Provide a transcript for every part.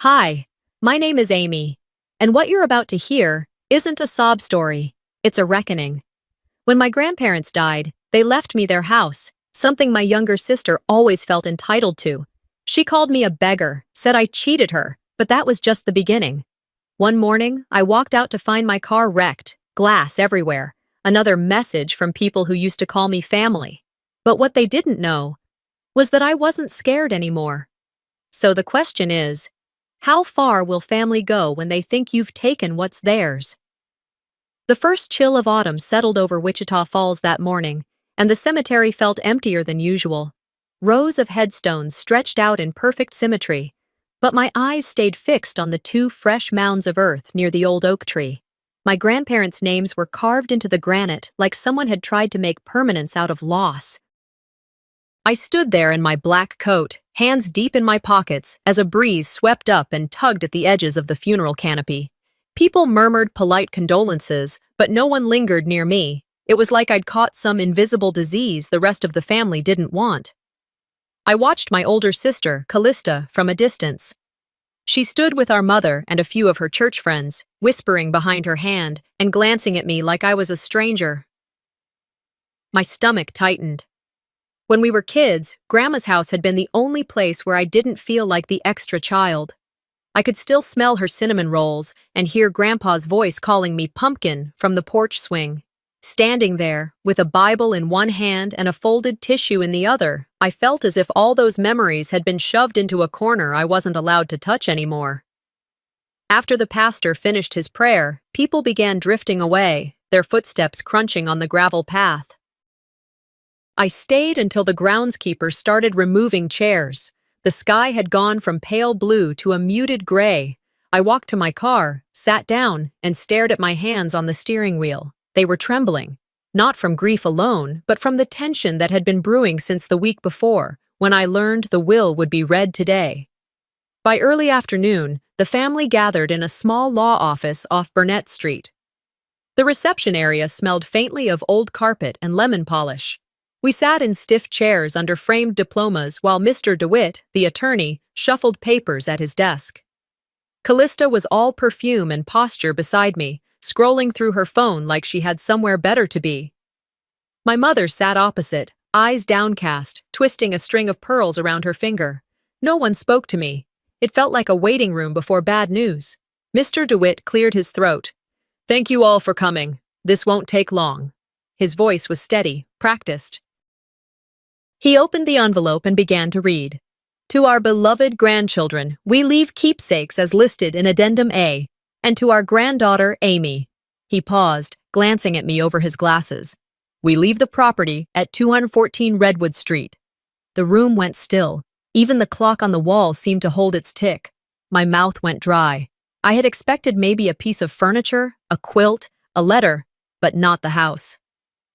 Hi, my name is Amy, and what you're about to hear isn't a sob story, it's a reckoning. When my grandparents died, they left me their house, something my younger sister always felt entitled to. She called me a beggar, said I cheated her, but that was just the beginning. One morning, I walked out to find my car wrecked, glass everywhere, another message from people who used to call me family. But what they didn't know was that I wasn't scared anymore. So the question is, how far will family go when they think you've taken what's theirs? The first chill of autumn settled over Wichita Falls that morning, and the cemetery felt emptier than usual. Rows of headstones stretched out in perfect symmetry, but my eyes stayed fixed on the two fresh mounds of earth near the old oak tree. My grandparents' names were carved into the granite like someone had tried to make permanence out of loss. I stood there in my black coat, hands deep in my pockets, as a breeze swept up and tugged at the edges of the funeral canopy. People murmured polite condolences, but no one lingered near me. It was like I'd caught some invisible disease the rest of the family didn't want. I watched my older sister, Callista, from a distance. She stood with our mother and a few of her church friends, whispering behind her hand and glancing at me like I was a stranger. My stomach tightened. When we were kids, Grandma's house had been the only place where I didn't feel like the extra child. I could still smell her cinnamon rolls and hear Grandpa's voice calling me pumpkin from the porch swing. Standing there, with a Bible in one hand and a folded tissue in the other, I felt as if all those memories had been shoved into a corner I wasn't allowed to touch anymore. After the pastor finished his prayer, people began drifting away, their footsteps crunching on the gravel path. I stayed until the groundskeeper started removing chairs. The sky had gone from pale blue to a muted gray. I walked to my car, sat down, and stared at my hands on the steering wheel. They were trembling, not from grief alone, but from the tension that had been brewing since the week before, when I learned the will would be read today. By early afternoon, the family gathered in a small law office off Burnett Street. The reception area smelled faintly of old carpet and lemon polish. We sat in stiff chairs under framed diplomas while Mr. DeWitt, the attorney, shuffled papers at his desk. Callista was all perfume and posture beside me, scrolling through her phone like she had somewhere better to be. My mother sat opposite, eyes downcast, twisting a string of pearls around her finger. No one spoke to me. It felt like a waiting room before bad news. Mr. DeWitt cleared his throat. "Thank you all for coming. This won't take long." His voice was steady, practiced. He opened the envelope and began to read. "To our beloved grandchildren, we leave keepsakes as listed in Addendum A, and to our granddaughter, Amy." He paused, glancing at me over his glasses. "We leave the property at 214 Redwood Street." The room went still. Even the clock on the wall seemed to hold its tick. My mouth went dry. I had expected maybe a piece of furniture, a quilt, a letter, but not the house.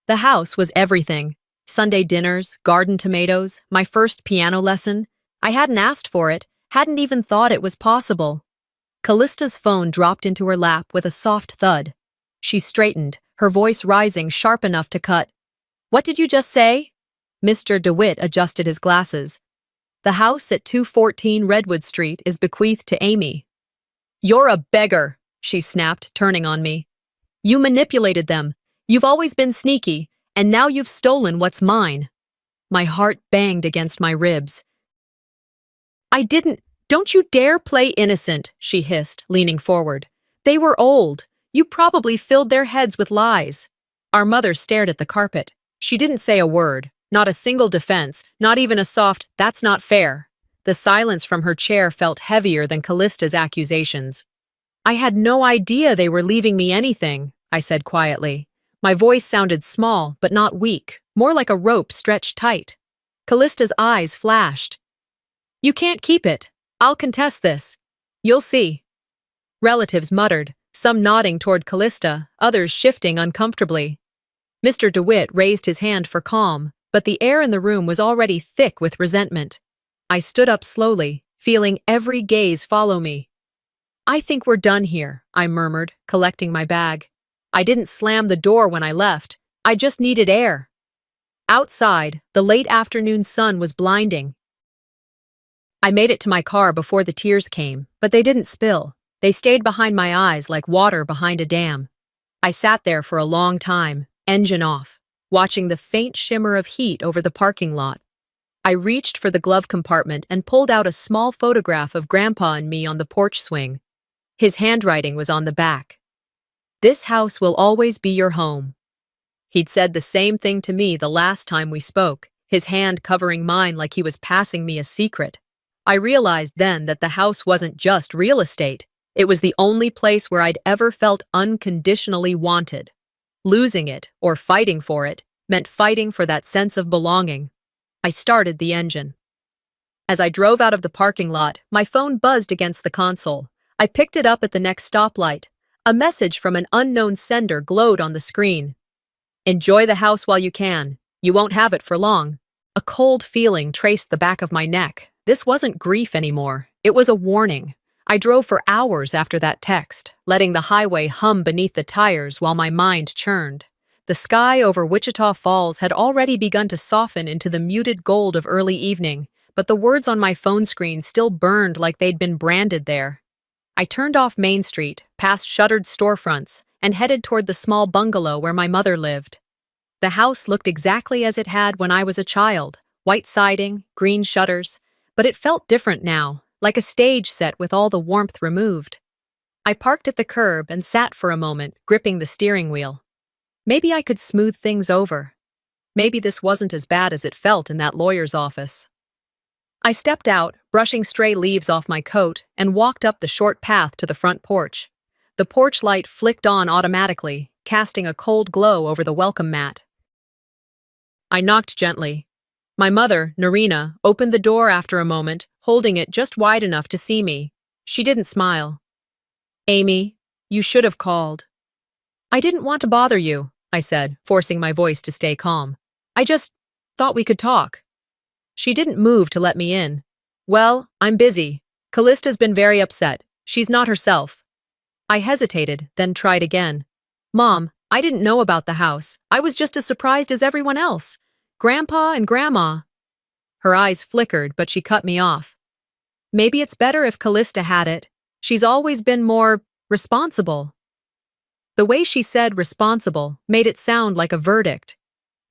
The house was everything. Sunday dinners, garden tomatoes, my first piano lesson. I hadn't asked for it, hadn't even thought it was possible. Callista's phone dropped into her lap with a soft thud. She straightened, her voice rising sharp enough to cut. "What did you just say?" Mr. DeWitt adjusted his glasses. "The house at 214 Redwood Street is bequeathed to Amy." "You're a beggar," she snapped, turning on me. "You manipulated them. You've always been sneaky. And now you've stolen what's mine." My heart banged against my ribs. "I didn't. Don't you dare play innocent," she hissed, leaning forward. "They were old. You probably filled their heads with lies." Our mother stared at the carpet. She didn't say a word, not a single defense, not even a soft, "That's not fair." The silence from her chair felt heavier than Callista's accusations. "I had no idea they were leaving me anything," I said quietly. My voice sounded small, but not weak, more like a rope stretched tight. Callista's eyes flashed. "You can't keep it. I'll contest this. You'll see." Relatives muttered, some nodding toward Callista, others shifting uncomfortably. Mr. DeWitt raised his hand for calm, but the air in the room was already thick with resentment. I stood up slowly, feeling every gaze follow me. "I think we're done here," I murmured, collecting my bag. I didn't slam the door when I left. I just needed air. Outside, the late afternoon sun was blinding. I made it to my car before the tears came. But they didn't spill. They stayed behind my eyes like water behind a dam. I sat there for a long time, engine off, watching the faint shimmer of heat over the parking lot. I reached for the glove compartment and pulled out a small photograph of Grandpa and me on the porch swing. His handwriting was on the back. "This house will always be your home." He'd said the same thing to me the last time we spoke, his hand covering mine like he was passing me a secret. I realized then that the house wasn't just real estate. It was the only place where I'd ever felt unconditionally wanted. Losing it, or fighting for it, meant fighting for that sense of belonging. I started the engine. As I drove out of the parking lot, my phone buzzed against the console. I picked it up at the next stoplight. A message from an unknown sender glowed on the screen. "Enjoy the house while you can. You won't have it for long." A cold feeling traced the back of my neck. This wasn't grief anymore. It was a warning. I drove for hours after that text, letting the highway hum beneath the tires while my mind churned. The sky over Wichita Falls had already begun to soften into the muted gold of early evening, but the words on my phone screen still burned like they'd been branded there. I turned off Main Street, past shuttered storefronts, and headed toward the small bungalow where my mother lived. The house looked exactly as it had when I was a child, white siding, green shutters, but it felt different now, like a stage set with all the warmth removed. I parked at the curb and sat for a moment, gripping the steering wheel. Maybe I could smooth things over. Maybe this wasn't as bad as it felt in that lawyer's office. I stepped out, brushing stray leaves off my coat, and walked up the short path to the front porch. The porch light flicked on automatically, casting a cold glow over the welcome mat. I knocked gently. My mother, Narina, opened the door after a moment, holding it just wide enough to see me. She didn't smile. "Amy, you should have called." "I didn't want to bother you," I said, forcing my voice to stay calm. "I just thought we could talk." She didn't move to let me in. "Well, I'm busy. Callista's been very upset. She's not herself." I hesitated, then tried again. "Mom, I didn't know about the house. I was just as surprised as everyone else. Grandpa and Grandma." Her eyes flickered, but she cut me off. "Maybe it's better if Callista had it. She's always been more responsible." The way she said responsible made it sound like a verdict.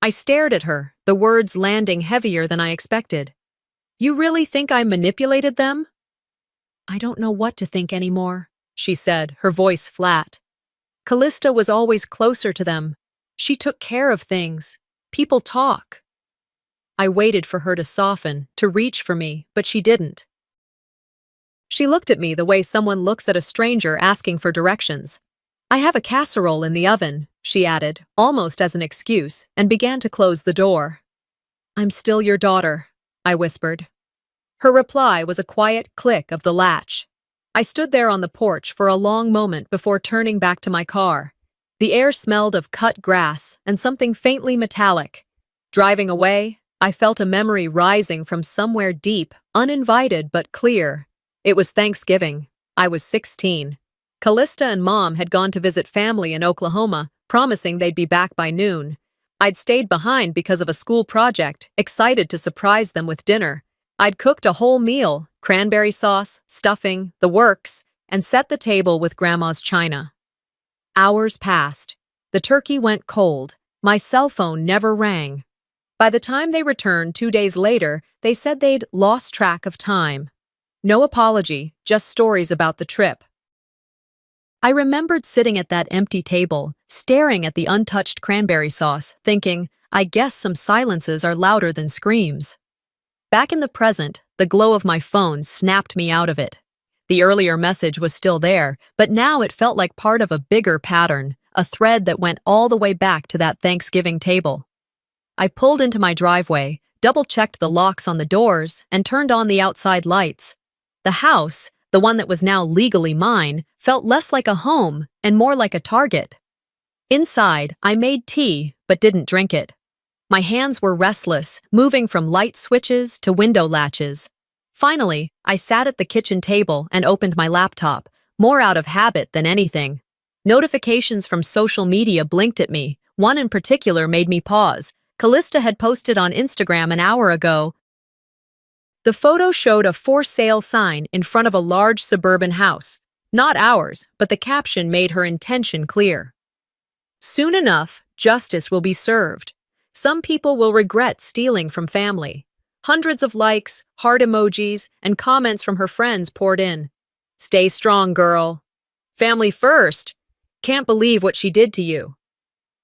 I stared at her, the words landing heavier than I expected. "You really think I manipulated them?" "I don't know what to think anymore," she said, her voice flat. "Callista was always closer to them. She took care of things. People talk." I waited for her to soften, to reach for me, but she didn't. She looked at me the way someone looks at a stranger asking for directions. "I have a casserole in the oven," she added, almost as an excuse, and began to close the door. "I'm still your daughter," I whispered. Her reply was a quiet click of the latch. I stood there on the porch for a long moment before turning back to my car. The air smelled of cut grass and something faintly metallic. Driving away, I felt a memory rising from somewhere deep, uninvited but clear. It was Thanksgiving. I was 16. Callista and Mom had gone to visit family in Oklahoma, promising they'd be back by noon. I'd stayed behind because of a school project, excited to surprise them with dinner. I'd cooked a whole meal, cranberry sauce, stuffing, the works, and set the table with Grandma's china. Hours passed. The turkey went cold. My cell phone never rang. By the time they returned 2 days later, they said they'd lost track of time. No apology, just stories about the trip. I remembered sitting at that empty table, staring at the untouched cranberry sauce, thinking, I guess some silences are louder than screams. Back in the present, the glow of my phone snapped me out of it. The earlier message was still there, but now it felt like part of a bigger pattern, a thread that went all the way back to that Thanksgiving table. I pulled into my driveway, double-checked the locks on the doors, and turned on the outside lights. The house, the one that was now legally mine, felt less like a home and more like a target. Inside, I made tea, but didn't drink it. My hands were restless, moving from light switches to window latches. Finally, I sat at the kitchen table and opened my laptop, more out of habit than anything. Notifications from social media blinked at me. One in particular made me pause. Callista had posted on Instagram an hour ago. The photo showed a for sale sign in front of a large suburban house. Not ours, but the caption made her intention clear. Soon enough, justice will be served. Some people will regret stealing from family. Hundreds of likes, heart emojis, and comments from her friends poured in. Stay strong, girl. Family first. Can't believe what she did to you.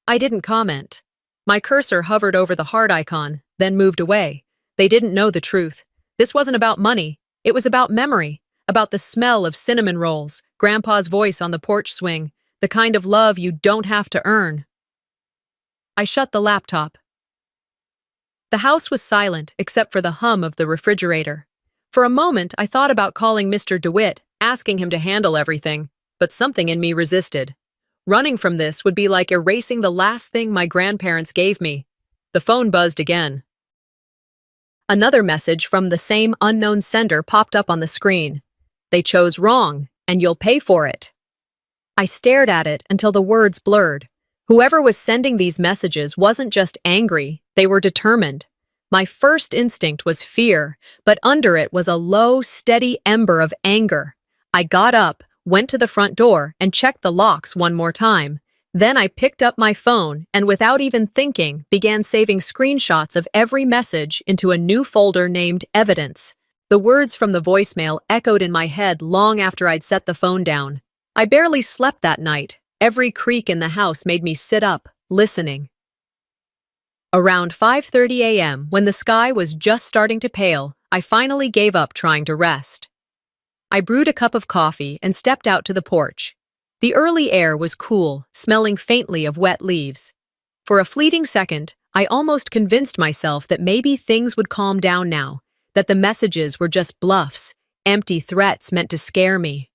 I didn't comment. My cursor hovered over the heart icon, then moved away. They didn't know the truth. This wasn't about money. It was about memory, about the smell of cinnamon rolls, Grandpa's voice on the porch swing, the kind of love you don't have to earn. I shut the laptop. The house was silent except for the hum of the refrigerator. For a moment, I thought about calling Mr. DeWitt, asking him to handle everything, but something in me resisted. Running from this would be like erasing the last thing my grandparents gave me. The phone buzzed again. Another message from the same unknown sender popped up on the screen. They chose wrong, and you'll pay for it. I stared at it until the words blurred. Whoever was sending these messages wasn't just angry, they were determined. My first instinct was fear, but under it was a low, steady ember of anger. I got up, went to the front door, and checked the locks one more time. Then I picked up my phone and, without even thinking, began saving screenshots of every message into a new folder named Evidence. The words from the voicemail echoed in my head long after I'd set the phone down. I barely slept that night. Every creak in the house made me sit up, listening. Around 5:30 a.m., when the sky was just starting to pale, I finally gave up trying to rest. I brewed a cup of coffee and stepped out to the porch. The early air was cool, smelling faintly of wet leaves. For a fleeting second, I almost convinced myself that maybe things would calm down now, that the messages were just bluffs, empty threats meant to scare me.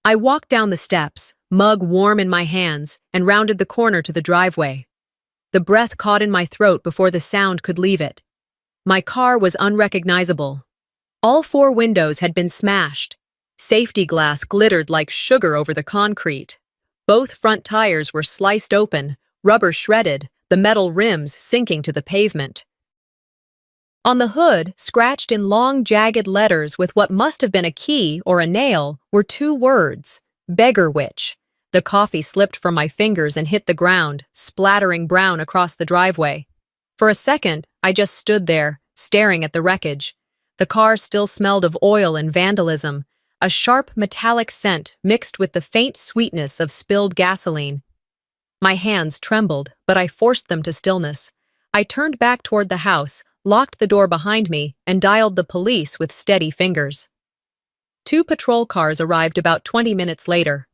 I walked down the steps, mug warm in my hands, and rounded the corner to the driveway. The breath caught in my throat before the sound could leave it. My car was unrecognizable. All 4 windows had been smashed. Safety glass glittered like sugar over the concrete. Both front tires were sliced open, rubber shredded, the metal rims sinking to the pavement. On the hood, scratched in long, jagged letters with what must have been a key or a nail, were 2 words: Beggar Witch. The coffee slipped from my fingers and hit the ground, splattering brown across the driveway. For a second, I just stood there, staring at the wreckage. The car still smelled of oil and vandalism, a sharp metallic scent mixed with the faint sweetness of spilled gasoline. My hands trembled, but I forced them to stillness. I turned back toward the house, locked the door behind me, and dialed the police with steady fingers. 2 patrol cars arrived about 20 minutes later.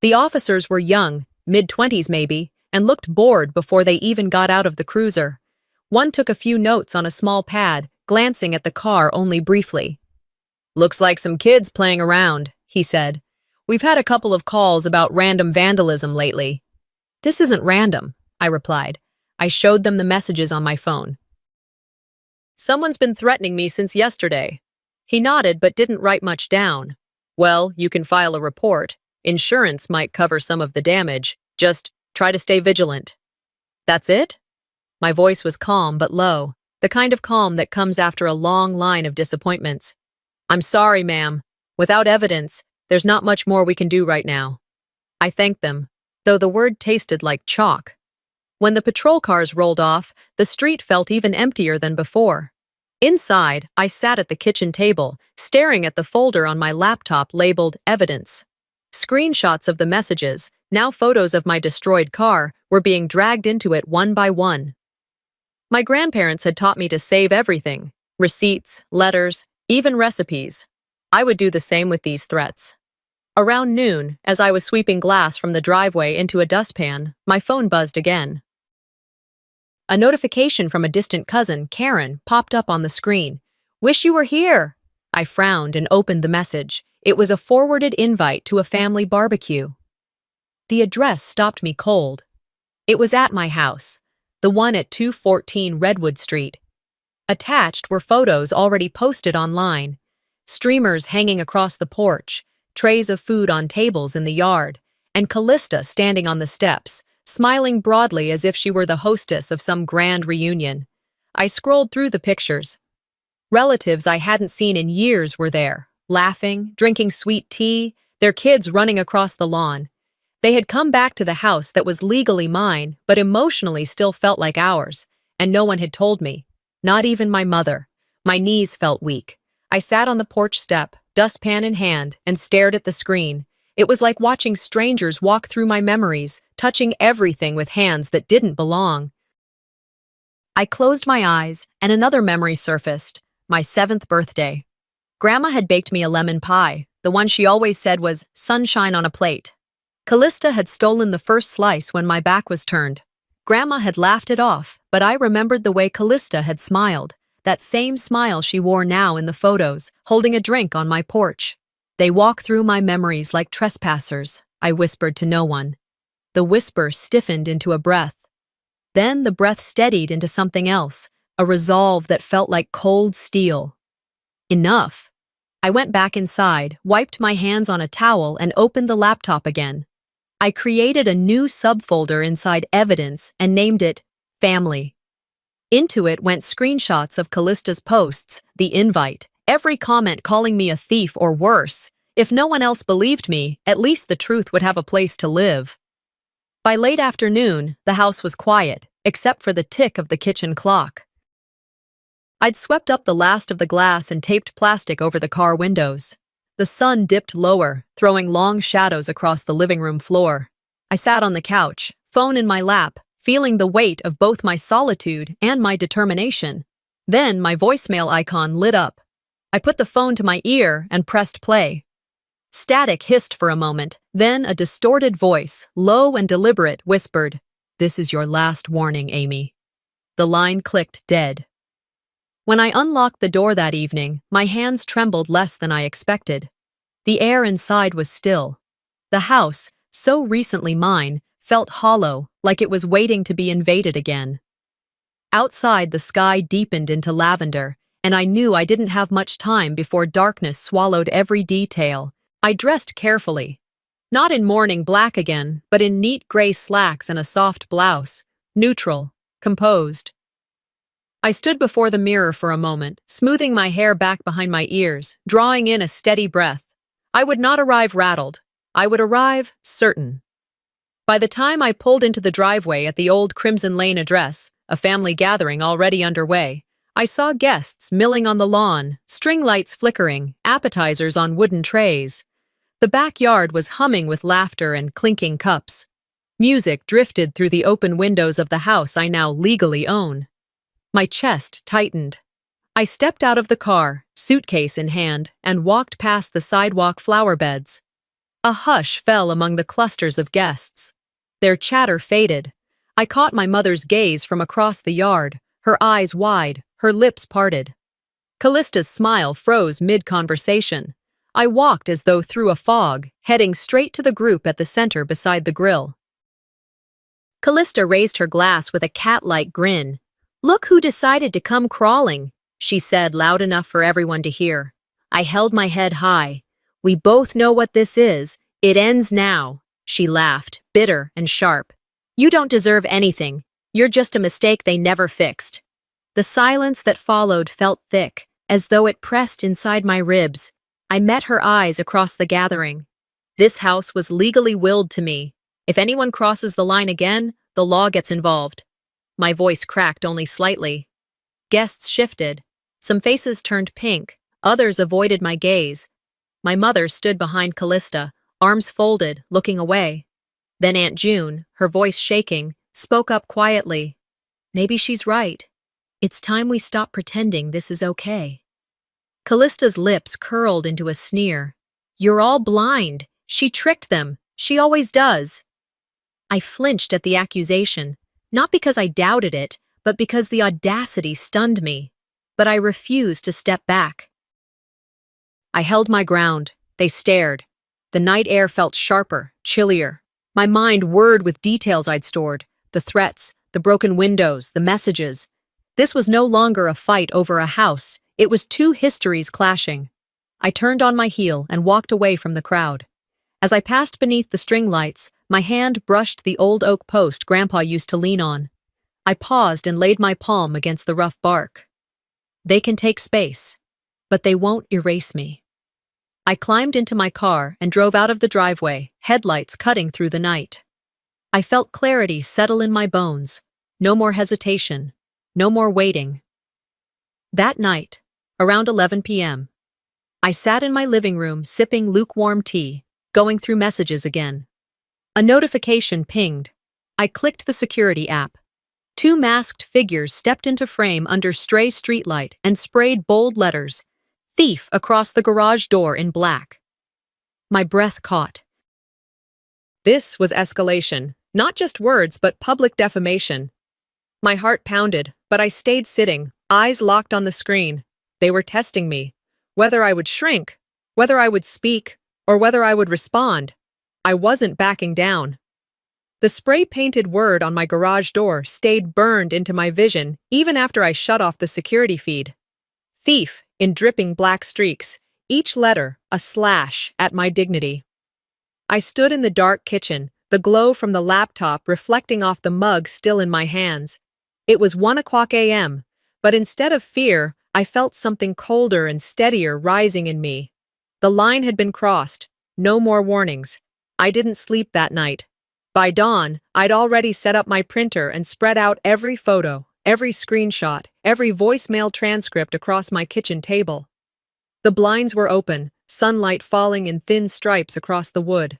The officers were young, mid-20s maybe, and looked bored before they even got out of the cruiser. One took a few notes on a small pad, glancing at the car only briefly. "Looks like some kids playing around," he said. "We've had a couple of calls about random vandalism lately." "This isn't random," I replied. I showed them the messages on my phone. "Someone's been threatening me since yesterday." He nodded but didn't write much down. "Well, you can file a report. Insurance might cover some of the damage. Just try to stay vigilant." "That's it?" My voice was calm but low, the kind of calm that comes after a long line of disappointments. "I'm sorry, ma'am. Without evidence, there's not much more we can do right now." I thanked them, though the word tasted like chalk. When the patrol cars rolled off, the street felt even emptier than before. Inside, I sat at the kitchen table, staring at the folder on my laptop labeled Evidence. Screenshots of the messages, now photos of my destroyed car, were being dragged into it one by one. My grandparents had taught me to save everything: receipts, letters, even recipes. I would do the same with these threats. Around noon, as I was sweeping glass from the driveway into a dustpan, my phone buzzed again. A notification from a distant cousin, Karen, popped up on the screen. "Wish you were here." I frowned and opened the message. It was a forwarded invite to a family barbecue. The address stopped me cold. It was at my house, the one at 214 Redwood Street. Attached were photos already posted online, streamers hanging across the porch, trays of food on tables in the yard, and Callista standing on the steps, smiling broadly as if she were the hostess of some grand reunion. I scrolled through the pictures. Relatives I hadn't seen in years were there, laughing, drinking sweet tea, their kids running across the lawn. They had come back to the house that was legally mine, but emotionally still felt like ours, and no one had told me. Not even my mother. My knees felt weak. I sat on the porch step, dustpan in hand, and stared at the screen. It was like watching strangers walk through my memories, touching everything with hands that didn't belong. I closed my eyes, and another memory surfaced. My 7th birthday. Grandma had baked me a lemon pie, the one she always said was sunshine on a plate. Callista had stolen the first slice when my back was turned. Grandma had laughed it off, but I remembered the way Callista had smiled, that same smile she wore now in the photos, holding a drink on my porch. They walk through my memories like trespassers, I whispered to no one. The whisper stiffened into a breath. Then the breath steadied into something else, a resolve that felt like cold steel. Enough. I went back inside, wiped my hands on a towel, and opened the laptop again. I created a new subfolder inside Evidence and named it Family. Into it went screenshots of Callista's posts, the invite, every comment calling me a thief or worse. If no one else believed me, at least the truth would have a place to live. By late afternoon, the house was quiet, except for the tick of the kitchen clock. I'd swept up the last of the glass and taped plastic over the car windows. The sun dipped lower, throwing long shadows across the living room floor. I sat on the couch, phone in my lap, feeling the weight of both my solitude and my determination. Then my voicemail icon lit up. I put the phone to my ear and pressed play. Static hissed for a moment, then a distorted voice, low and deliberate, whispered, "This is your last warning, Amy." The line clicked dead. When I unlocked the door that evening, my hands trembled less than I expected. The air inside was still. The house, so recently mine, felt hollow, like it was waiting to be invaded again. Outside, the sky deepened into lavender, and I knew I didn't have much time before darkness swallowed every detail. I dressed carefully. Not in morning black again, but in neat gray slacks and a soft blouse. Neutral, composed. I stood before the mirror for a moment, smoothing my hair back behind my ears, drawing in a steady breath. I would not arrive rattled. I would arrive certain. By the time I pulled into the driveway at the old Crimson Lane address, a family gathering already underway, I saw guests milling on the lawn, string lights flickering, appetizers on wooden trays. The backyard was humming with laughter and clinking cups. Music drifted through the open windows of the house I now legally own. My chest tightened. I stepped out of the car, suitcase in hand, and walked past the sidewalk flower beds. A hush fell among the clusters of guests. Their chatter faded. I caught my mother's gaze from across the yard, her eyes wide, her lips parted. Callista's smile froze mid-conversation. I walked as though through a fog, heading straight to the group at the center beside the grill. Callista raised her glass with a cat-like grin. "Look who decided to come crawling," she said loud enough for everyone to hear. I held my head high. "We both know what this is. It ends now." She laughed, bitter and sharp. "You don't deserve anything. You're just a mistake they never fixed." The silence that followed felt thick, as though it pressed inside my ribs. I met her eyes across the gathering. This house was legally willed to me. If anyone crosses the line again, the law gets involved. My voice cracked only slightly. Guests shifted. Some faces turned pink, others avoided my gaze. My mother stood behind Callista, arms folded, looking away. Then Aunt June, her voice shaking, spoke up quietly. "Maybe she's right. It's time we stop pretending this is okay." Callista's lips curled into a sneer. "You're all blind. She tricked them. She always does." I flinched at the accusation, not because I doubted it, but because the audacity stunned me. But I refused to step back. I held my ground. They stared. The night air felt sharper, chillier. My mind whirred with details I'd stored, the threats, the broken windows, the messages. This was no longer a fight over a house. It was two histories clashing. I turned on my heel and walked away from the crowd. As I passed beneath the string lights, my hand brushed the old oak post Grandpa used to lean on. I paused and laid my palm against the rough bark. They can take space, but they won't erase me. I climbed into my car and drove out of the driveway, headlights cutting through the night. I felt clarity settle in my bones. No more hesitation. No more waiting. That night, around 11 p.m., I sat in my living room sipping lukewarm tea, going through messages again. A notification pinged. I clicked the security app. Two masked figures stepped into frame under stray streetlight and sprayed bold letters, "Thief," across the garage door in black. My breath caught. This was escalation, not just words but public defamation. My heart pounded, but I stayed sitting, eyes locked on the screen. They were testing me. Whether I would shrink, whether I would speak, or whether I would respond. I wasn't backing down. The spray-painted word on my garage door stayed burned into my vision even after I shut off the security feed. Thief, in dripping black streaks, each letter a slash at my dignity. I stood in the dark kitchen, the glow from the laptop reflecting off the mug still in my hands. It was 1:00 a.m., but instead of fear, I felt something colder and steadier rising in me. The line had been crossed. No more warnings. I didn't sleep that night. By dawn, I'd already set up my printer and spread out every photo, every screenshot, every voicemail transcript across my kitchen table. The blinds were open, sunlight falling in thin stripes across the wood.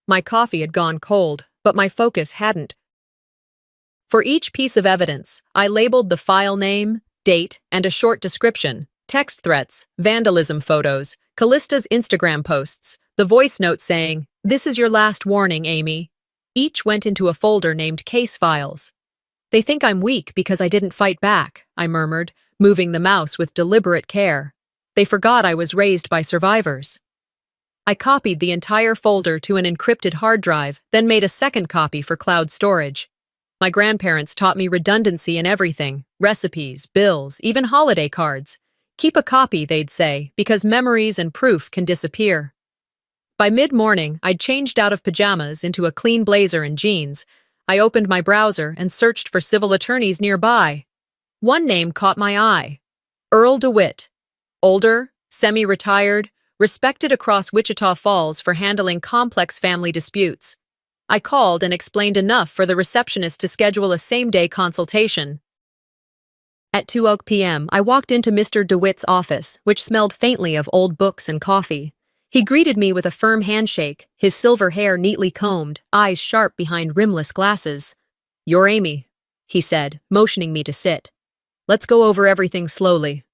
My coffee had gone cold, but my focus hadn't. For each piece of evidence, I labeled the file name, date, and a short description: text threats, vandalism photos, Callista's Instagram posts, the voice note saying, "This is your last warning, Amy." Each went into a folder named Case Files. "They think I'm weak because I didn't fight back," I murmured, moving the mouse with deliberate care. "They forgot I was raised by survivors." I copied the entire folder to an encrypted hard drive, then made a second copy for cloud storage. My grandparents taught me redundancy in everything: recipes, bills, even holiday cards. "Keep a copy," they'd say, "because memories and proof can disappear." By mid-morning, I'd changed out of pajamas into a clean blazer and jeans. I opened my browser and searched for civil attorneys nearby. One name caught my eye: Earl DeWitt. Older, semi-retired, respected across Wichita Falls for handling complex family disputes. I called and explained enough for the receptionist to schedule a same-day consultation. At 2:00 p.m., I walked into Mr. DeWitt's office, which smelled faintly of old books and coffee. He greeted me with a firm handshake, his silver hair neatly combed, eyes sharp behind rimless glasses. "You're Amy," he said, motioning me to sit. "Let's go over everything slowly."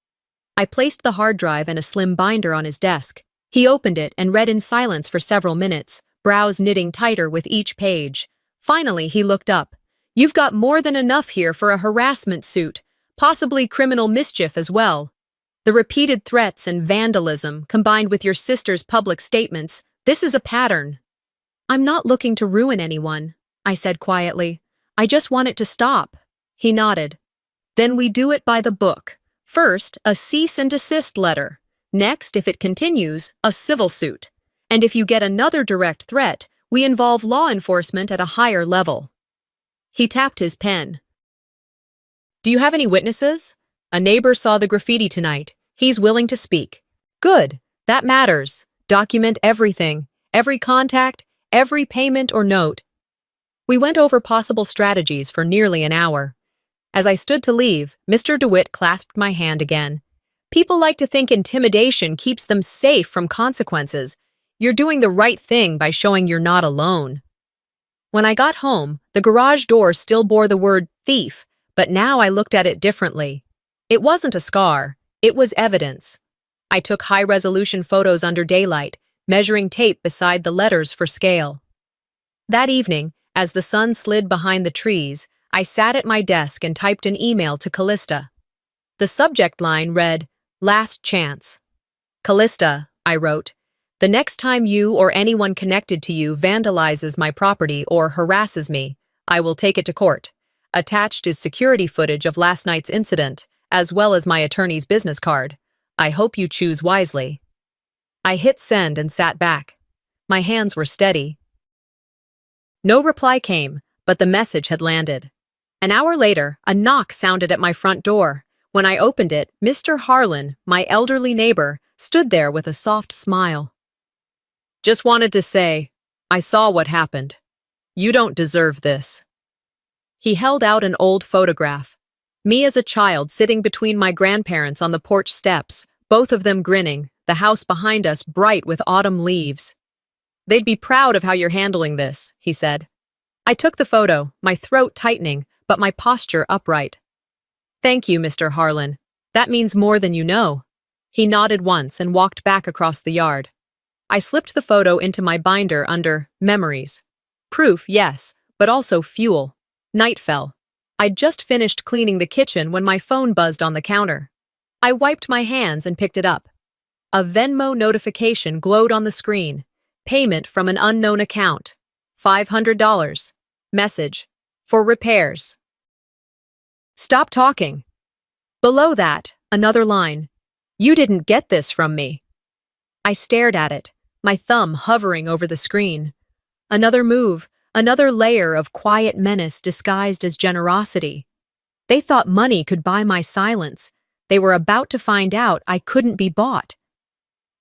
I placed the hard drive and a slim binder on his desk. He opened it and read in silence for several minutes, brows knitting tighter with each page. Finally, he looked up. "You've got more than enough here for a harassment suit, possibly criminal mischief as well. The repeated threats and vandalism, combined with your sister's public statements, this is a pattern." "I'm not looking to ruin anyone," I said quietly. "I just want it to stop." He nodded. "Then we do it by the book. First, a cease and desist letter. Next, if it continues, a civil suit. And if you get another direct threat, we involve law enforcement at a higher level." He tapped his pen. "Do you have any witnesses? A neighbor saw the graffiti tonight. He's willing to speak." "Good. That matters. Document everything. Every contact, every payment or note." We went over possible strategies for nearly an hour. As I stood to leave, Mr. DeWitt clasped my hand again. "People like to think intimidation keeps them safe from consequences. You're doing the right thing by showing you're not alone." When I got home, the garage door still bore the word thief, but now I looked at it differently. It wasn't a scar. It was evidence. I took high-resolution photos under daylight, measuring tape beside the letters for scale. That evening, as the sun slid behind the trees, I sat at my desk and typed an email to Callista. The subject line read, "Last chance." "Callista," I wrote, "the next time you or anyone connected to you vandalizes my property or harasses me, I will take it to court. Attached is security footage of last night's incident, as well as my attorney's business card. I hope you choose wisely." I hit send and sat back. My hands were steady. No reply came, but the message had landed. An hour later, a knock sounded at my front door. When I opened it, Mr. Harlan, my elderly neighbor, stood there with a soft smile. Just wanted to say, I saw what happened. You don't deserve this. He held out an old photograph. Me as a child sitting between my grandparents on the porch steps, both of them grinning, the house behind us bright with autumn leaves. They'd be proud of how you're handling this, he said. I took the photo, my throat tightening, but my posture upright. Thank you, Mr. Harlan. That means more than you know. He nodded once and walked back across the yard. I slipped the photo into my binder under Memories. Proof, yes, but also fuel. Night fell. I'd just finished cleaning the kitchen when my phone buzzed on the counter. I wiped my hands and picked it up. A Venmo notification glowed on the screen. Payment from an unknown account. $500. Message. For repairs. Stop talking. Below that, another line. You didn't get this from me. I stared at it, my thumb hovering over the screen. Another move, another layer of quiet menace disguised as generosity. They thought money could buy my silence. They were about to find out I couldn't be bought.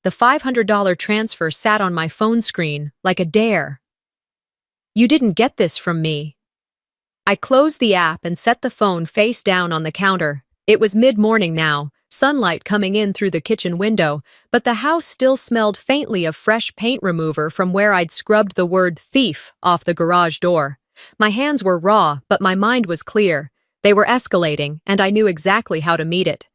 The $500 transfer sat on my phone screen like a dare. You didn't get this from me. I closed the app and set the phone face down on the counter. It was mid-morning now, sunlight coming in through the kitchen window, but the house still smelled faintly of fresh paint remover from where I'd scrubbed the word thief off the garage door. My hands were raw, but my mind was clear. They were escalating, and I knew exactly how to meet it.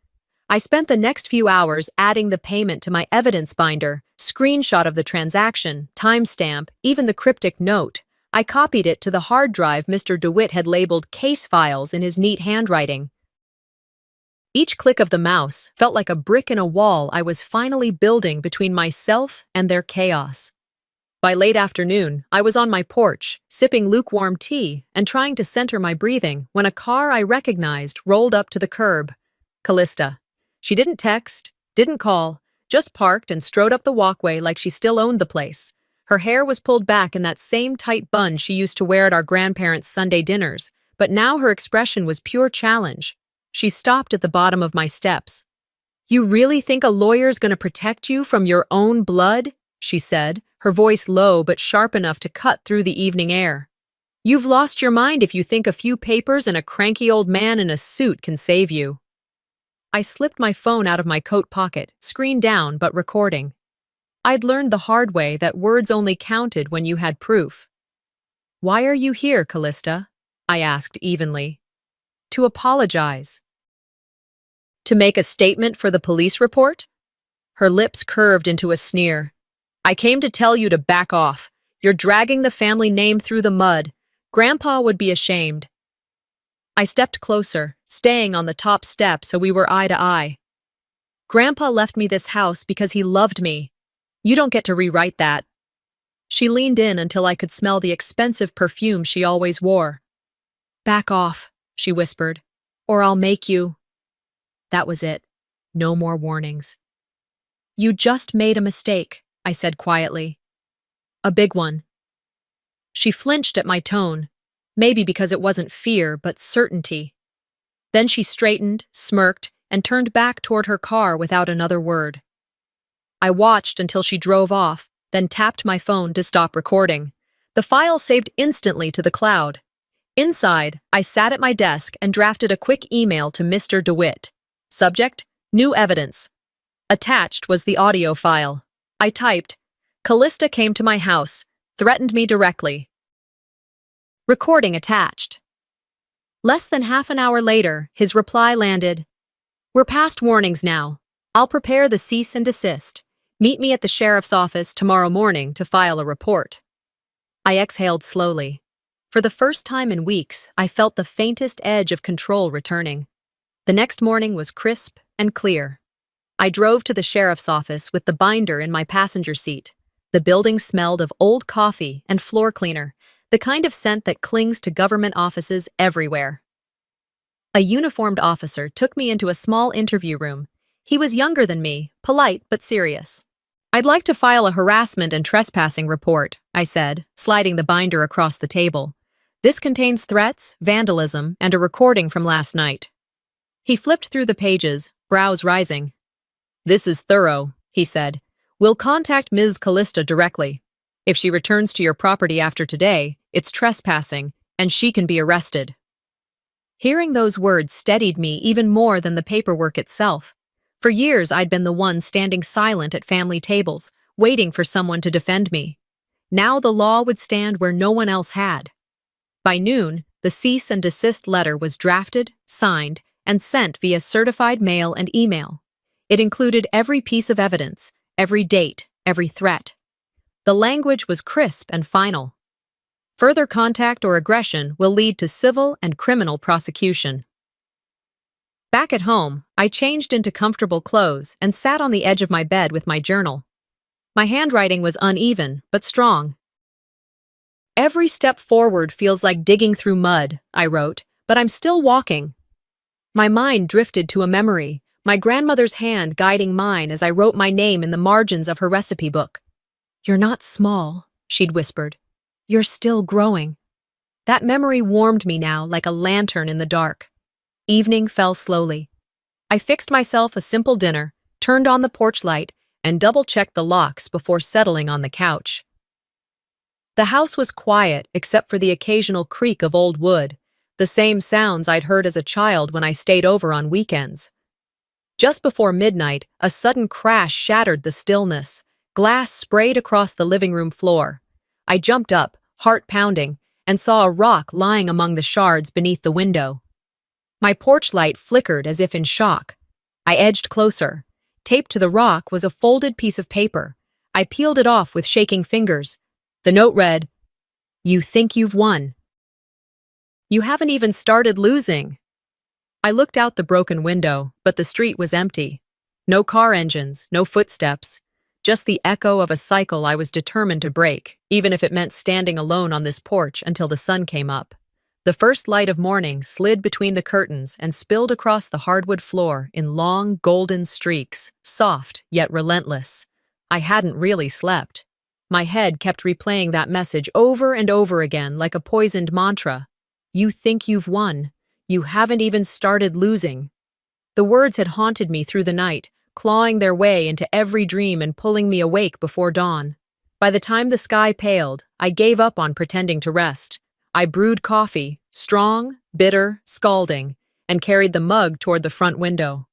I spent the next few hours adding the payment to my evidence binder, screenshot of the transaction, timestamp, even the cryptic note. I copied it to the hard drive Mr. DeWitt had labeled case files in his neat handwriting. Each click of the mouse felt like a brick in a wall I was finally building between myself and their chaos. By late afternoon, I was on my porch, sipping lukewarm tea and trying to center my breathing when a car I recognized rolled up to the curb. Callista. She didn't text, didn't call, just parked and strode up the walkway like she still owned the place. Her hair was pulled back in that same tight bun she used to wear at our grandparents' Sunday dinners, but now her expression was pure challenge. She stopped at the bottom of my steps. You really think a lawyer's going to protect you from your own blood? She said, her voice low but sharp enough to cut through the evening air. You've lost your mind if you think a few papers and a cranky old man in a suit can save you. I slipped my phone out of my coat pocket, screen down but recording. I'd learned the hard way that words only counted when you had proof. Why are you here, Callista? I asked evenly. To apologize. To make a statement for the police report? Her lips curved into a sneer. I came to tell you to back off. You're dragging the family name through the mud. Grandpa would be ashamed. I stepped closer, staying on the top step so we were eye to eye. Grandpa left me this house because he loved me. You don't get to rewrite that. She leaned in until I could smell the expensive perfume she always wore. Back off, she whispered, or I'll make you. That was it. No more warnings. You just made a mistake, I said quietly. A big one. She flinched at my tone, maybe because it wasn't fear, but certainty. Then she straightened, smirked, and turned back toward her car without another word. I watched until she drove off, then tapped my phone to stop recording. The file saved instantly to the cloud. Inside, I sat at my desk and drafted a quick email to Mr. DeWitt. Subject, new evidence. Attached was the audio file. I typed, Callista came to my house, threatened me directly. Recording attached. Less than half an hour later, his reply landed. We're past warnings now. I'll prepare the cease and desist. Meet me at the sheriff's office tomorrow morning to file a report. I exhaled slowly. For the first time in weeks, I felt the faintest edge of control returning. The next morning was crisp and clear. I drove to the sheriff's office with the binder in my passenger seat. The building smelled of old coffee and floor cleaner, the kind of scent that clings to government offices everywhere. A uniformed officer took me into a small interview room. He was younger than me, polite but serious. I'd like to file a harassment and trespassing report, I said, sliding the binder across the table. This contains threats, vandalism, and a recording from last night. He flipped through the pages, brows rising. "This is thorough," he said. "We'll contact Ms. Callista directly. If she returns to your property after today, it's trespassing, and she can be arrested." Hearing those words steadied me even more than the paperwork itself. For years, I'd been the one standing silent at family tables, waiting for someone to defend me. Now the law would stand where no one else had. By noon, the cease and desist letter was drafted, signed, and sent via certified mail and email. It included every piece of evidence, every date, every threat. The language was crisp and final. Further contact or aggression will lead to civil and criminal prosecution. Back at home, I changed into comfortable clothes and sat on the edge of my bed with my journal. My handwriting was uneven, but strong. "Every step forward feels like digging through mud," I wrote, "but I'm still walking." My mind drifted to a memory, my grandmother's hand guiding mine as I wrote my name in the margins of her recipe book. "You're not small," she'd whispered. "You're still growing." That memory warmed me now like a lantern in the dark. Evening fell slowly. I fixed myself a simple dinner, turned on the porch light, and double-checked the locks before settling on the couch. The house was quiet except for the occasional creak of old wood, the same sounds I'd heard as a child when I stayed over on weekends. Just before midnight, a sudden crash shattered the stillness. Glass sprayed across the living room floor. I jumped up, heart pounding, and saw a rock lying among the shards beneath the window. My porch light flickered as if in shock. I edged closer. Taped to the rock was a folded piece of paper. I peeled it off with shaking fingers. The note read, "You think you've won. You haven't even started losing." I looked out the broken window, but the street was empty. No car engines, no footsteps. Just the echo of a cycle I was determined to break, even if it meant standing alone on this porch until the sun came up. The first light of morning slid between the curtains and spilled across the hardwood floor in long, golden streaks, soft yet relentless. I hadn't really slept. My head kept replaying that message over and over again like a poisoned mantra. "You think you've won. You haven't even started losing." The words had haunted me through the night, clawing their way into every dream and pulling me awake before dawn. By the time the sky paled, I gave up on pretending to rest. I brewed coffee, strong, bitter, scalding, and carried the mug toward the front window.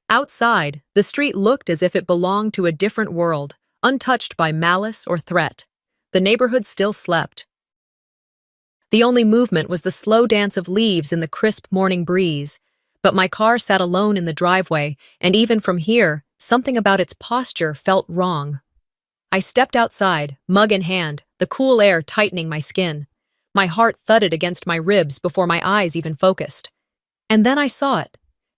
Outside, the street looked as if it belonged to a different world, untouched by malice or threat. The neighborhood still slept. The only movement was the slow dance of leaves in the crisp morning breeze, but my car sat alone in the driveway, and even from here, something about its posture felt wrong. I stepped outside, mug in hand, the cool air tightening my skin. My heart thudded against my ribs before my eyes even focused. And then I saw it.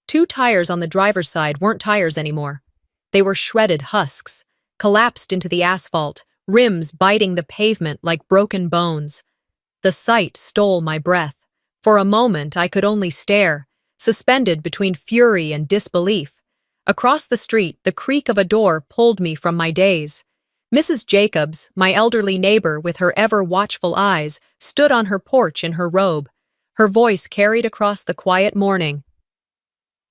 2 tires on the driver's side weren't tires anymore. They were shredded husks, collapsed into the asphalt, rims biting the pavement like broken bones. The sight stole my breath. For a moment, I could only stare, suspended between fury and disbelief. Across the street, the creak of a door pulled me from my daze. Mrs. Jacobs, my elderly neighbor with her ever-watchful eyes, stood on her porch in her robe. Her voice carried across the quiet morning.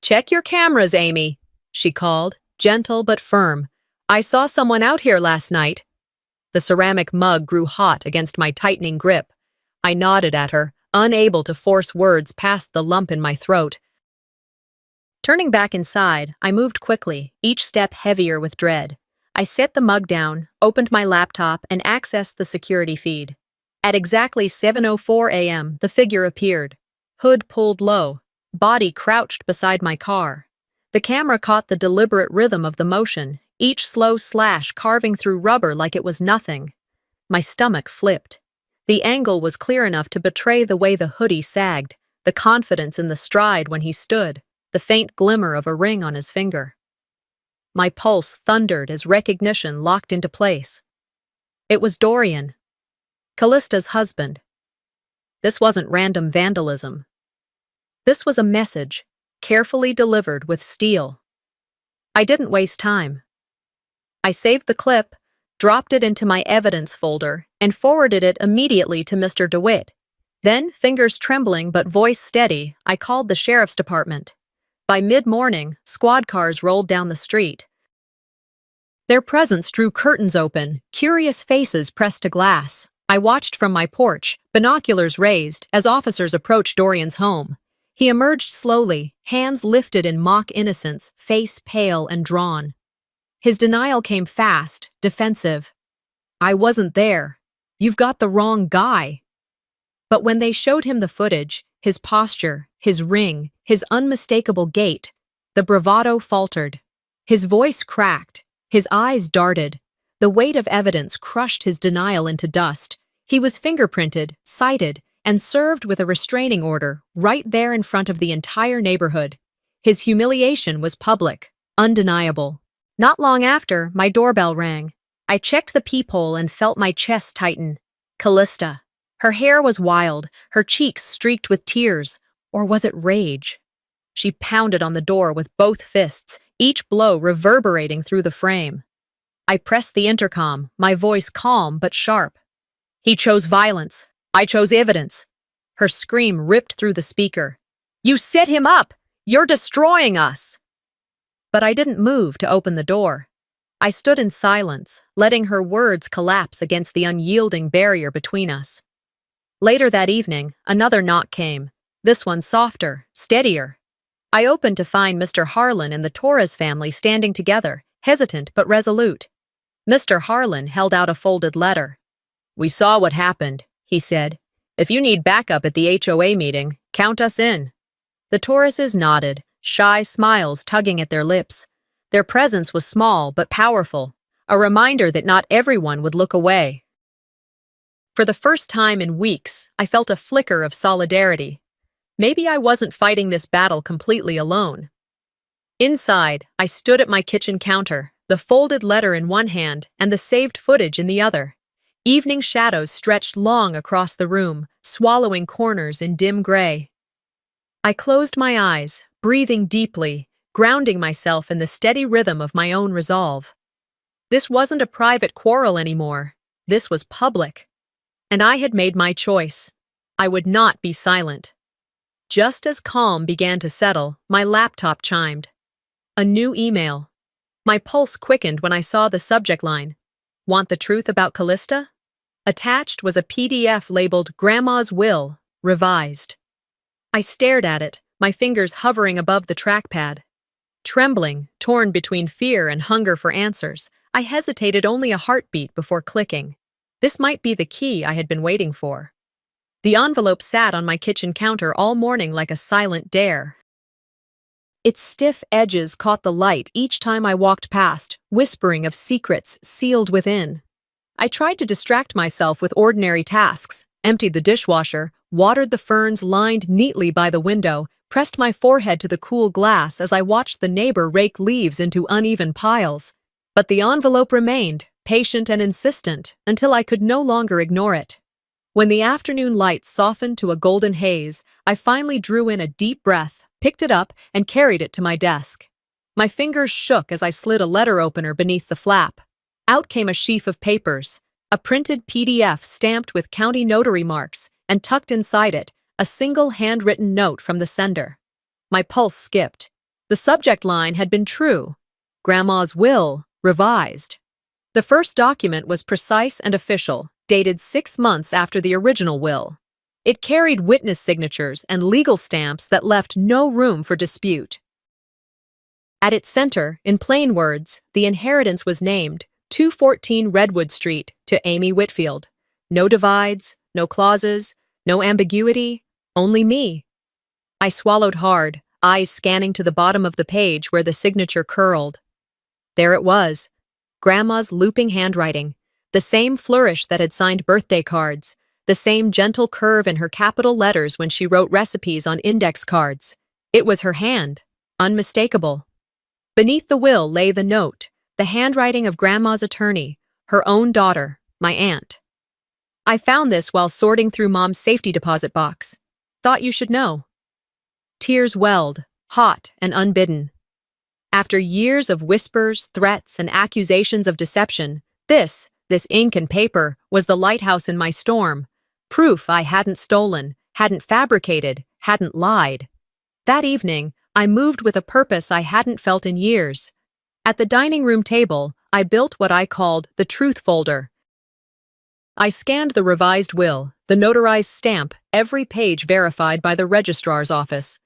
"Check your cameras, Amy," she called, gentle but firm. "I saw someone out here last night." The ceramic mug grew hot against my tightening grip. I nodded at her, unable to force words past the lump in my throat. Turning back inside, I moved quickly, each step heavier with dread. I set the mug down, opened my laptop, and accessed the security feed. At exactly 7:04 a.m., the figure appeared. Hood pulled low, body crouched beside my car. The camera caught the deliberate rhythm of the motion, each slow slash carving through rubber like it was nothing. My stomach flipped. The angle was clear enough to betray the way the hoodie sagged, the confidence in the stride when he stood, the faint glimmer of a ring on his finger. My pulse thundered as recognition locked into place. It was Dorian, Callista's husband. This wasn't random vandalism. This was a message, carefully delivered with steel. I didn't waste time. I saved the clip, dropped it into my evidence folder, and forwarded it immediately to Mr. DeWitt. Then, fingers trembling but voice steady, I called the sheriff's department. By mid-morning, squad cars rolled down the street. Their presence drew curtains open, curious faces pressed to glass. I watched from my porch, binoculars raised, as officers approached Dorian's home. He emerged slowly, hands lifted in mock innocence, face pale and drawn. His denial came fast, defensive. "I wasn't there. You've got the wrong guy." But when they showed him the footage, his posture, his ring, his unmistakable gait, the bravado faltered. His voice cracked, his eyes darted. The weight of evidence crushed his denial into dust. He was fingerprinted, cited, and served with a restraining order right there in front of the entire neighborhood. His humiliation was public, undeniable. Not long after, my doorbell rang. I checked the peephole and felt my chest tighten. Callista. Her hair was wild, her cheeks streaked with tears. Or was it rage? She pounded on the door with both fists, each blow reverberating through the frame. I pressed the intercom, my voice calm but sharp. "He chose violence. I chose evidence." Her scream ripped through the speaker. "You set him up! You're destroying us!" But I didn't move to open the door. I stood in silence, letting her words collapse against the unyielding barrier between us. Later that evening, another knock came, this one softer, steadier. I opened to find Mr. Harlan and the Torres family standing together, hesitant but resolute. Mr. Harlan held out a folded letter. "We saw what happened," he said. "If you need backup at the HOA meeting, count us in." The Torreses nodded, shy smiles tugging at their lips. Their presence was small but powerful, a reminder that not everyone would look away. For the first time in weeks, I felt a flicker of solidarity. Maybe I wasn't fighting this battle completely alone. Inside, I stood at my kitchen counter, the folded letter in one hand and the saved footage in the other. Evening shadows stretched long across the room, swallowing corners in dim gray. I closed my eyes, breathing deeply, grounding myself in the steady rhythm of my own resolve. This wasn't a private quarrel anymore. This was public. And I had made my choice. I would not be silent. Just as calm began to settle, my laptop chimed. A new email. My pulse quickened when I saw the subject line. "Want the truth about Callista?" Attached was a PDF labeled Grandma's Will, Revised. I stared at it, my fingers hovering above the trackpad. Trembling, torn between fear and hunger for answers, I hesitated only a heartbeat before clicking. This might be the key I had been waiting for. The envelope sat on my kitchen counter all morning like a silent dare. Its stiff edges caught the light each time I walked past, whispering of secrets sealed within. I tried to distract myself with ordinary tasks, emptied the dishwasher, watered the ferns lined neatly by the window, pressed my forehead to the cool glass as I watched the neighbor rake leaves into uneven piles. But the envelope remained, patient and insistent, until I could no longer ignore it. When the afternoon light softened to a golden haze, I finally drew in a deep breath, picked it up, and carried it to my desk. My fingers shook as I slid a letter opener beneath the flap. Out came a sheaf of papers, a printed PDF stamped with county notary marks, and tucked inside it, a single handwritten note from the sender. My pulse skipped. The subject line had been true. Grandma's Will, Revised. The first document was precise and official, dated 6 months after the original will. It carried witness signatures and legal stamps that left no room for dispute. At its center, in plain words, the inheritance was named 214 Redwood Street to Amy Whitfield. No divides, no clauses, no ambiguity, only me. I swallowed hard, eyes scanning to the bottom of the page where the signature curled. There it was, Grandma's looping handwriting, the same flourish that had signed birthday cards, the same gentle curve in her capital letters when she wrote recipes on index cards. It was her hand, unmistakable. Beneath the will lay the note, the handwriting of Grandma's attorney, her own daughter, my aunt. I found this while sorting through Mom's safety deposit box. Thought you should know. Tears welled, hot and unbidden. After years of whispers, threats, and accusations of deception, this ink and paper, was the lighthouse in my storm. Proof I hadn't stolen, hadn't fabricated, hadn't lied. That evening, I moved with a purpose I hadn't felt in years. At the dining room table, I built what I called the truth folder. I scanned the revised will, the notarized stamp, every page verified by the registrar's office.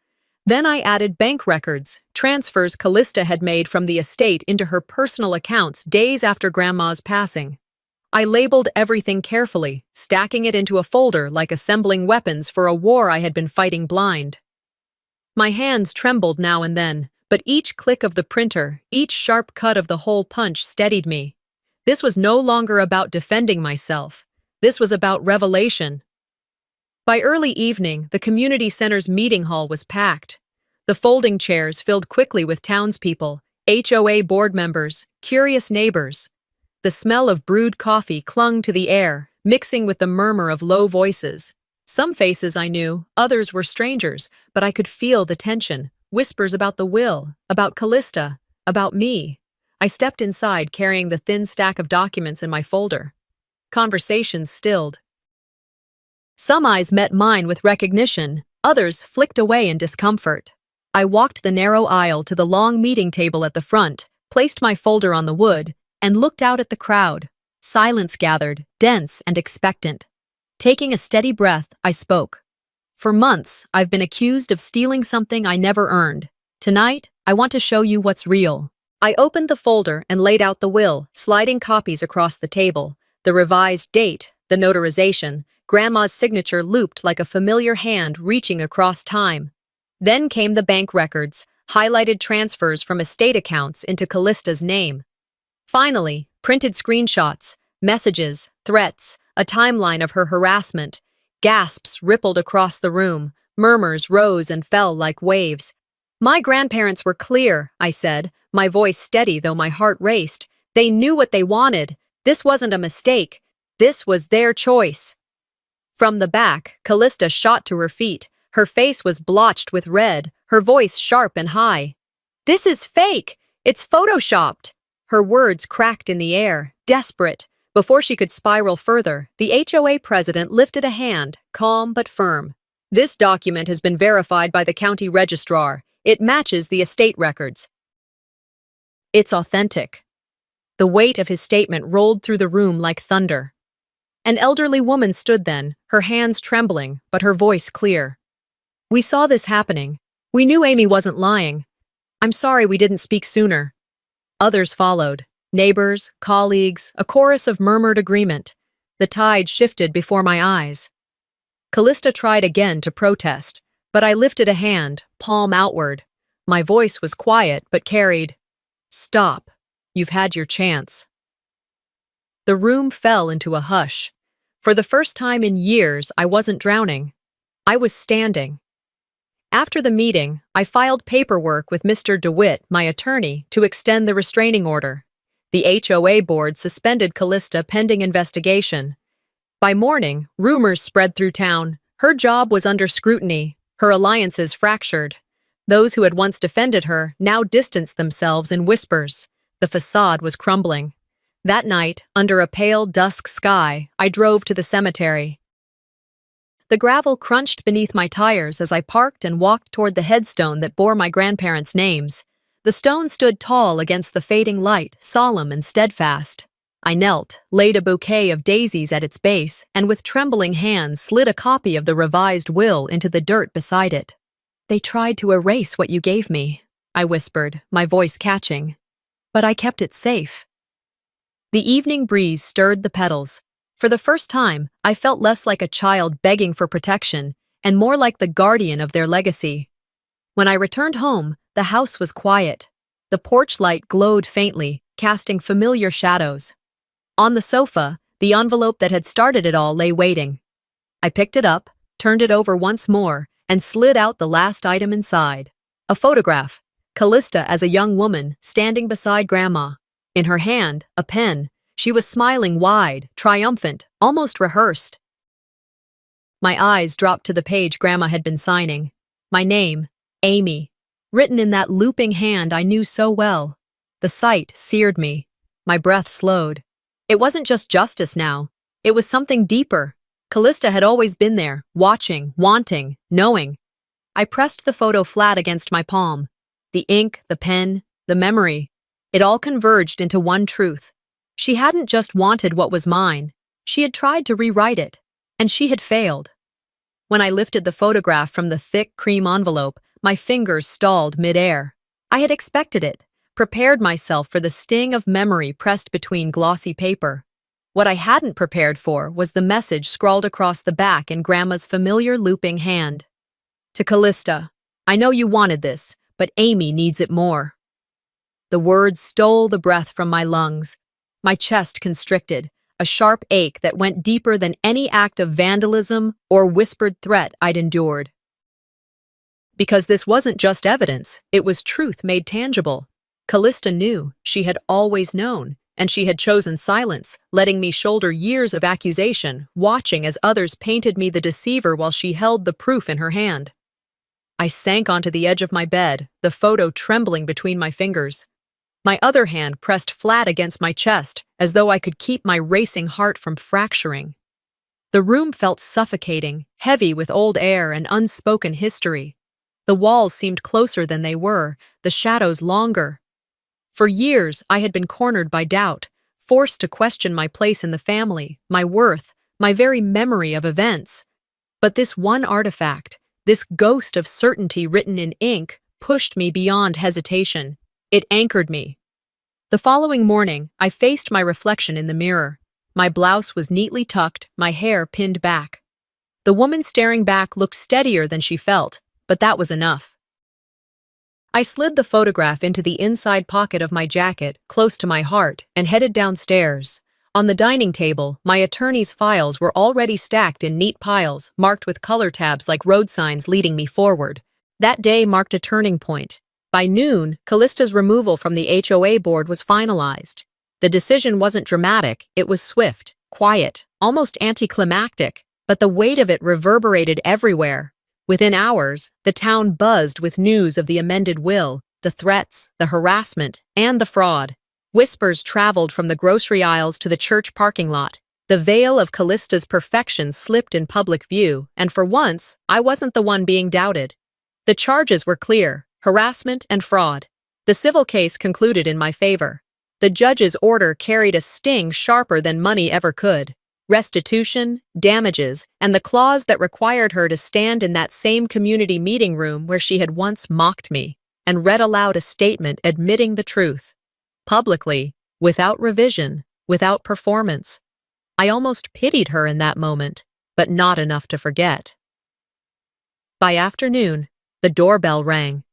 Then I added bank records, transfers Callista had made from the estate into her personal accounts days after Grandma's passing. I labeled everything carefully, stacking it into a folder like assembling weapons for a war I had been fighting blind. My hands trembled now and then, but each click of the printer, each sharp cut of the hole punch steadied me. This was no longer about defending myself. This was about revelation. By early evening, the community center's meeting hall was packed. The folding chairs filled quickly with townspeople, HOA board members, curious neighbors. The smell of brewed coffee clung to the air, mixing with the murmur of low voices. Some faces I knew, others were strangers, but I could feel the tension, whispers about the will, about Callista, about me. I stepped inside carrying the thin stack of documents in my folder. Conversations stilled. Some eyes met mine with recognition, others flicked away in discomfort. I walked the narrow aisle to the long meeting table at the front, placed my folder on the wood, and looked out at the crowd. Silence gathered, dense and expectant. Taking a steady breath, I spoke. For months, I've been accused of stealing something I never earned. Tonight, I want to show you what's real. I opened the folder and laid out the will, sliding copies across the table. The revised date, the notarization, Grandma's signature looped like a familiar hand reaching across time. Then came the bank records, highlighted transfers from estate accounts into Callista's name. Finally, printed screenshots, messages, threats, a timeline of her harassment. Gasps rippled across the room, murmurs rose and fell like waves. My grandparents were clear, I said, my voice steady though my heart raced. They knew what they wanted. This wasn't a mistake. This was their choice. From the back, Callista shot to her feet. Her face was blotched with red, her voice sharp and high. "This is fake! It's photoshopped!" Her words cracked in the air, desperate. Before she could spiral further, the HOA president lifted a hand, calm but firm. "This document has been verified by the county registrar. It matches the estate records. It's authentic." The weight of his statement rolled through the room like thunder. An elderly woman stood then, her hands trembling, but her voice clear. "We saw this happening. We knew Amy wasn't lying. I'm sorry we didn't speak sooner." Others followed. Neighbors, colleagues, a chorus of murmured agreement. The tide shifted before my eyes. Callista tried again to protest, but I lifted a hand, palm outward. My voice was quiet but carried. "Stop. You've had your chance." The room fell into a hush. For the first time in years, I wasn't drowning. I was standing. After the meeting, I filed paperwork with Mr. DeWitt, my attorney, to extend the restraining order. The HOA board suspended Callista pending investigation. By morning, rumors spread through town. Her job was under scrutiny, her alliances fractured. Those who had once defended her now distanced themselves in whispers. The facade was crumbling. That night, under a pale dusk sky, I drove to the cemetery. The gravel crunched beneath my tires as I parked and walked toward the headstone that bore my grandparents' names. The stone stood tall against the fading light, solemn and steadfast. I knelt, laid a bouquet of daisies at its base, and with trembling hands slid a copy of the revised will into the dirt beside it. "They tried to erase what you gave me," I whispered, my voice catching. "But I kept it safe." The evening breeze stirred the petals. For the first time, I felt less like a child begging for protection, and more like the guardian of their legacy. When I returned home, the house was quiet. The porch light glowed faintly, casting familiar shadows. On the sofa, the envelope that had started it all lay waiting. I picked it up, turned it over once more, and slid out the last item inside. A photograph. Callista as a young woman, standing beside Grandma. In her hand, a pen. She was smiling wide, triumphant, almost rehearsed. My eyes dropped to the page Grandma had been signing. My name, Amy, written in that looping hand I knew so well. The sight seared me. My breath slowed. It wasn't just justice now. It was something deeper. Callista had always been there, watching, wanting, knowing. I pressed the photo flat against my palm. The ink, the pen, the memory. It all converged into one truth. She hadn't just wanted what was mine. She had tried to rewrite it. And she had failed. When I lifted the photograph from the thick cream envelope, my fingers stalled midair. I had expected it, prepared myself for the sting of memory pressed between glossy paper. What I hadn't prepared for was the message scrawled across the back in Grandma's familiar looping hand. To Callista, I know you wanted this, but Amy needs it more. The words stole the breath from my lungs. My chest constricted, a sharp ache that went deeper than any act of vandalism or whispered threat I'd endured. Because this wasn't just evidence, it was truth made tangible. Callista knew, she had always known, and she had chosen silence, letting me shoulder years of accusation, watching as others painted me the deceiver while she held the proof in her hand. I sank onto the edge of my bed, the photo trembling between my fingers. My other hand pressed flat against my chest, as though I could keep my racing heart from fracturing. The room felt suffocating, heavy with old air and unspoken history. The walls seemed closer than they were, the shadows longer. For years, I had been cornered by doubt, forced to question my place in the family, my worth, my very memory of events. But this one artifact, this ghost of certainty written in ink, pushed me beyond hesitation. It anchored me. The following morning, I faced my reflection in the mirror. My blouse was neatly tucked, my hair pinned back. The woman staring back looked steadier than she felt, but that was enough. I slid the photograph into the inside pocket of my jacket, close to my heart, and headed downstairs. On the dining table, my attorney's files were already stacked in neat piles, marked with color tabs like road signs leading me forward. That day marked a turning point. By noon, Callista's removal from the HOA board was finalized. The decision wasn't dramatic, it was swift, quiet, almost anticlimactic, but the weight of it reverberated everywhere. Within hours, the town buzzed with news of the amended will, the threats, the harassment, and the fraud. Whispers traveled from the grocery aisles to the church parking lot. The veil of Callista's perfection slipped in public view, and for once, I wasn't the one being doubted. The charges were clear. Harassment and fraud. The civil case concluded in my favor. The judge's order carried a sting sharper than money ever could. Restitution, damages, and the clause that required her to stand in that same community meeting room where she had once mocked me, and read aloud a statement admitting the truth. Publicly, without revision, without performance. I almost pitied her in that moment, but not enough to forget. By afternoon, the doorbell rang.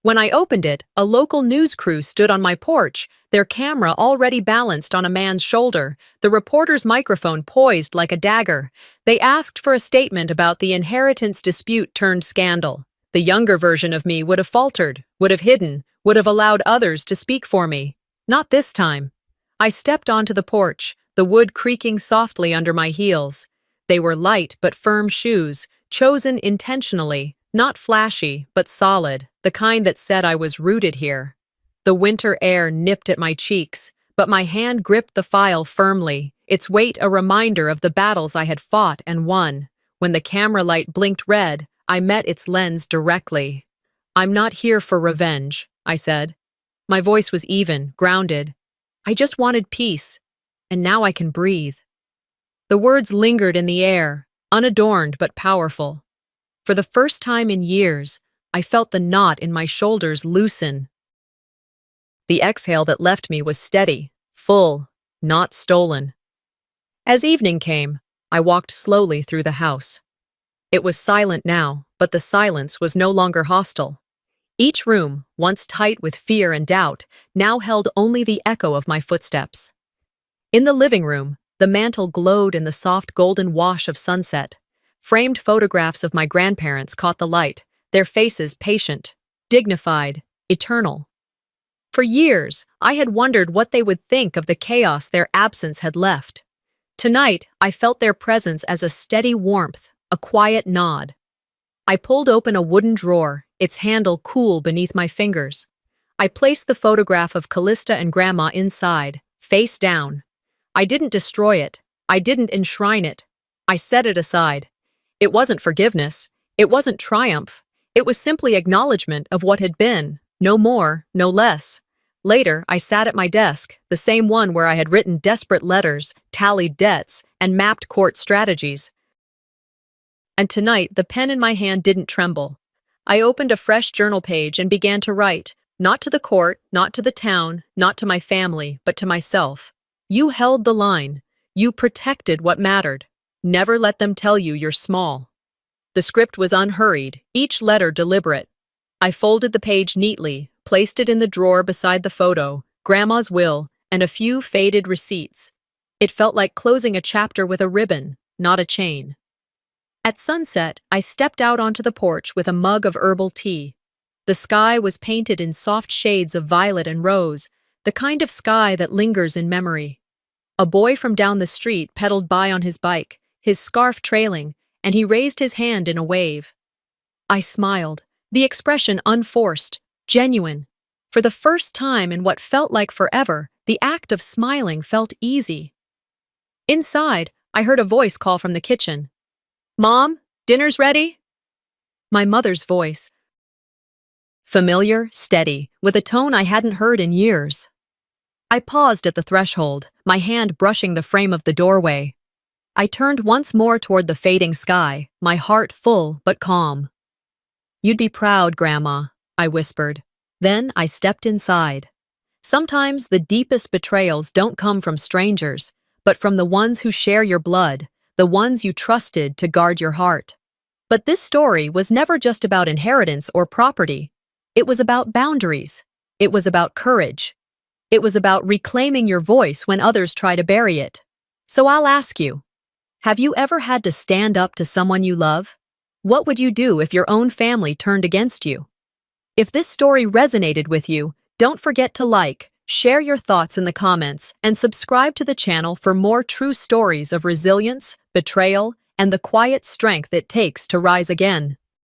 When I opened it, a local news crew stood on my porch, their camera already balanced on a man's shoulder, the reporter's microphone poised like a dagger. They asked for a statement about the inheritance dispute turned scandal. The younger version of me would have faltered, would have hidden, would have allowed others to speak for me. Not this time. I stepped onto the porch, the wood creaking softly under my heels. They were light but firm shoes, chosen intentionally. Not flashy, but solid, the kind that said I was rooted here. The winter air nipped at my cheeks, but my hand gripped the file firmly, its weight a reminder of the battles I had fought and won. When the camera light blinked red, I met its lens directly. "I'm not here for revenge," I said. My voice was even, grounded. I just wanted peace, and now I can breathe. The words lingered in the air, unadorned but powerful. For the first time in years, I felt the knot in my shoulders loosen. The exhale that left me was steady, full, not stolen. As evening came, I walked slowly through the house. It was silent now, but the silence was no longer hostile. Each room, once tight with fear and doubt, now held only the echo of my footsteps. In the living room, the mantel glowed in the soft golden wash of sunset. Framed photographs of my grandparents caught the light, their faces patient, dignified, eternal. For years, I had wondered what they would think of the chaos their absence had left. Tonight, I felt their presence as a steady warmth, a quiet nod. I pulled open a wooden drawer, its handle cool beneath my fingers. I placed the photograph of Callista and Grandma inside, face down. I didn't destroy it. I didn't enshrine it. I set it aside. It wasn't forgiveness. It wasn't triumph. It was simply acknowledgement of what had been, no more, no less. Later, I sat at my desk, the same one where I had written desperate letters, tallied debts, and mapped court strategies. And tonight, the pen in my hand didn't tremble. I opened a fresh journal page and began to write, not to the court, not to the town, not to my family, but to myself. You held the line. You protected what mattered. Never let them tell you you're small. The script was unhurried, each letter deliberate. I folded the page neatly, placed it in the drawer beside the photo, Grandma's will, and a few faded receipts. It felt like closing a chapter with a ribbon, not a chain. At sunset, I stepped out onto the porch with a mug of herbal tea. The sky was painted in soft shades of violet and rose, the kind of sky that lingers in memory. A boy from down the street pedaled by on his bike, his scarf trailing, and he raised his hand in a wave. I smiled, the expression unforced, genuine. For the first time in what felt like forever, the act of smiling felt easy. Inside, I heard a voice call from the kitchen. "Mom, dinner's ready?" My mother's voice. Familiar, steady, with a tone I hadn't heard in years. I paused at the threshold, my hand brushing the frame of the doorway. I turned once more toward the fading sky, my heart full but calm. "You'd be proud, Grandma," I whispered. Then I stepped inside. Sometimes the deepest betrayals don't come from strangers, but from the ones who share your blood, the ones you trusted to guard your heart. But this story was never just about inheritance or property. It was about boundaries. It was about courage. It was about reclaiming your voice when others try to bury it. So I'll ask you, have you ever had to stand up to someone you love? What would you do if your own family turned against you? If this story resonated with you, don't forget to like, share your thoughts in the comments, and subscribe to the channel for more true stories of resilience, betrayal, and the quiet strength it takes to rise again.